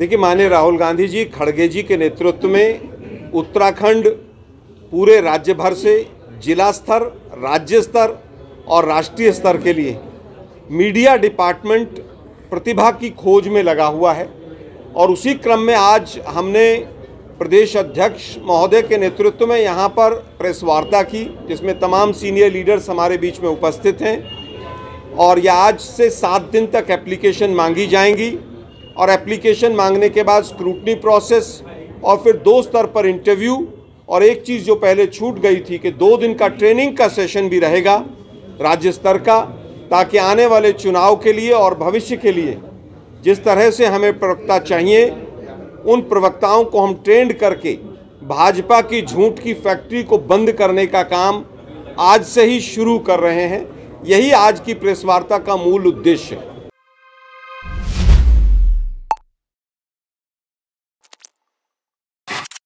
देखिए, माननीय राहुल गांधी जी खड़गे जी के नेतृत्व में उत्तराखंड पूरे राज्य भर से जिला स्तर, राज्य स्तर और राष्ट्रीय स्तर के लिए मीडिया डिपार्टमेंट प्रतिभा की खोज में लगा हुआ है। और उसी क्रम में आज हमने प्रदेश अध्यक्ष महोदय के नेतृत्व में यहाँ पर प्रेस वार्ता की, जिसमें तमाम सीनियर लीडर्स हमारे बीच में उपस्थित हैं। और यह आज से 7 दिन तक एप्लीकेशन मांगी जाएंगी और एप्लीकेशन मांगने के बाद स्क्रूटनी प्रोसेस और फिर 2 स्तर पर इंटरव्यू। और एक चीज़ जो पहले छूट गई थी कि 2 दिन का ट्रेनिंग का सेशन भी रहेगा राज्य स्तर का, ताकि आने वाले चुनाव के लिए और भविष्य के लिए जिस तरह से हमें प्रवक्ता चाहिए, उन प्रवक्ताओं को हम ट्रेंड करके भाजपा की झूठ की फैक्ट्री को बंद करने का काम आज से ही शुरू कर रहे हैं। यही आज की प्रेस वार्ता का मूल उद्देश्य है।